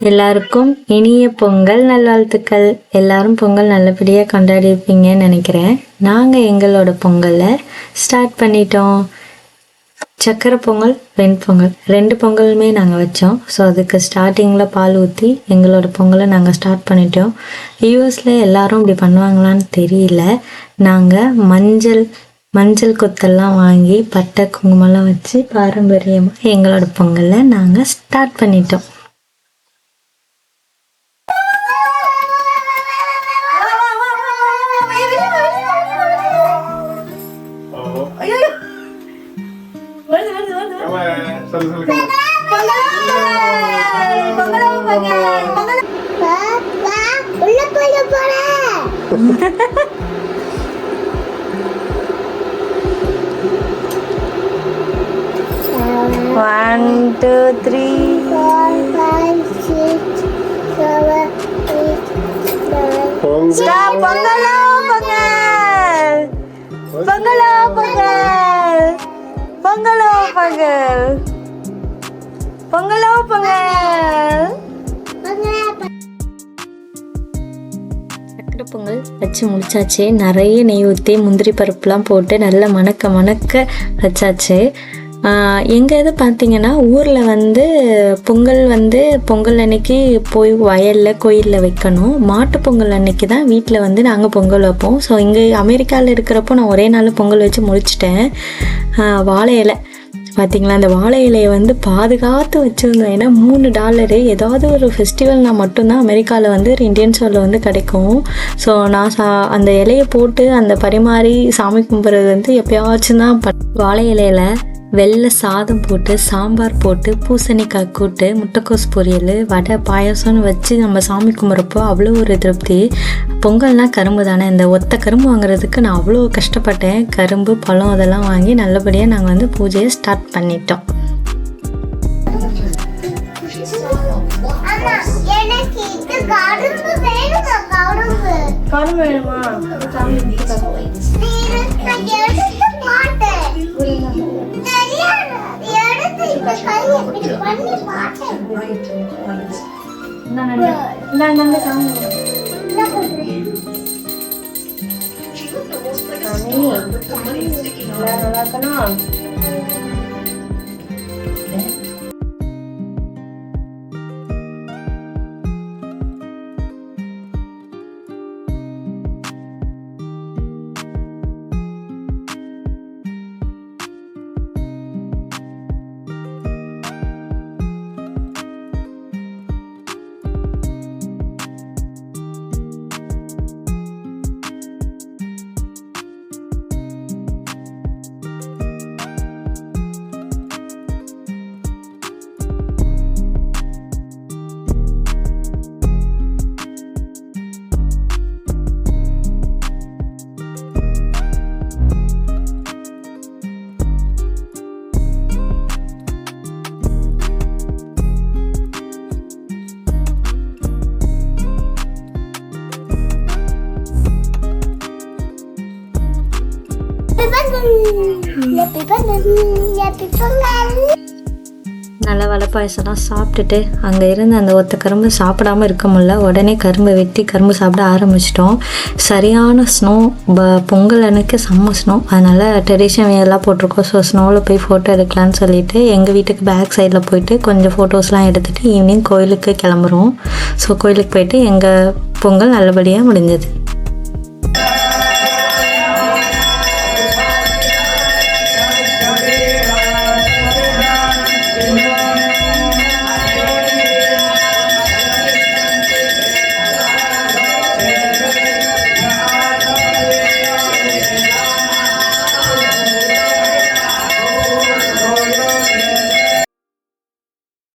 எல்லாருக்கும் இனிய பொங்கல் நல்வாழ்த்துக்கள். எல்லாரும் பொங்கல் நல்லபடியாக கொண்டாடிருப்பீங்கன்னு நினைக்கிறேன். நாங்கள் எங்களோட பொங்கலை ஸ்டார்ட் பண்ணிட்டோம். சக்கரை பொங்கல், வெண்பொங்கல் 2 பொங்கலுமே நாங்கள் வச்சோம். ஸோ அதுக்கு ஸ்டார்டிங்கில் பால் ஊற்றி எங்களோட பொங்கலை நாங்கள் ஸ்டார்ட் பண்ணிட்டோம். யூஎஸில் எல்லாரும் இப்படி பண்ணுவாங்களான்னு தெரியல. நாங்கள் மஞ்சள் கொத்தெல்லாம் வாங்கி பட்டை குங்குமம்லாம் வச்சு பாரம்பரியமாக எங்களோட பொங்கலை நாங்கள் ஸ்டார்ட் பண்ணிட்டோம். One, two, three, 4, 5, 6, 7, 8, 9. Stop! Pongalo, pongal! Pongalo, pongal! Pongalo, pongal! Pongalo, pongal! சக்கரை பொங்கல் வச்சு முடிச்சாச்சு. நிறைய நெய் ஊற்றி முந்திரி பருப்புலாம் போட்டு நல்லா மணக்க வச்சாச்சு. எங்கள் இது பார்த்திங்கன்னா ஊரில் பொங்கல் அன்னைக்கு போய் வயலில் கோயிலில் வைக்கணும். மாட்டு பொங்கல் அன்னைக்கு தான் வீட்டில் நாங்கள் பொங்கல் வைப்போம். ஸோ இங்கே அமெரிக்காவில் இருக்கிறப்போ நான் ஒரே நாள் பொங்கல் வச்சு முடிச்சிட்டேன். வாழை இலை பார்த்திங்களா, அந்த வாழை இலையை பாதுகாத்து வச்சுருந்தோம். ஏன்னா $3 ஏதாவது ஒரு ஃபெஸ்டிவல்னால் மட்டும்தான் அமெரிக்காவில் இந்தியன் ஸ்டோரில் கிடைக்கும். ஸோ நான் அந்த இலையை போட்டு அந்த பரிமாறி சாமி கும்பிட்றது எப்பயாச்சும் தான். வாழை இலையில் வெள்ளை சாதம் போட்டு சாம்பார் போட்டு பூசணிக்காய் கூட்டு முட்டைக்கோஸ் பொரியல் வடை பாயாசம்னு வச்சு நம்ம சாமி கும்பிட்றப்போ அவ்வளோ ஒரு திருப்தி. பொங்கல்னால் கரும்பு தானே, இந்த ஒத்த கரும்பு வாங்குறதுக்கு நான் அவ்வளோ கஷ்டப்பட்டேன். கரும்பு பழம் அதெல்லாம் வாங்கி நல்லபடியாக நாங்கள் பூஜையை ஸ்டார்ட் பண்ணிட்டோம். நல்ல வடை பாயசம்லாம் சாப்பிட்டுட்டு அங்கே இருந்து அந்த ஒத்த கரும்பு சாப்பிடாமல் இருக்க முடியல. உடனே கரும்பை வெட்டி கரும்பு சாப்பிட ஆரம்பிச்சிட்டோம். சரியான ஸ்னோ, பொங்கல் அன்னைக்கு செம்ம ஸ்னோ. அதனால் ட்ரெடிஷன் எல்லாம் போட்டிருக்கோம். ஸோ ஸ்னோவில் போய் ஃபோட்டோ எடுக்கலான்னு சொல்லிட்டு எங்கள் வீட்டுக்கு பேக் சைடில் போயிட்டு கொஞ்சம் ஃபோட்டோஸ்லாம் எடுத்துகிட்டு ஈவினிங் கோயிலுக்கு கிளம்புறோம். ஸோ கோயிலுக்கு போயிட்டு எங்கள் பொங்கல் நல்லபடியாக முடிஞ்சது.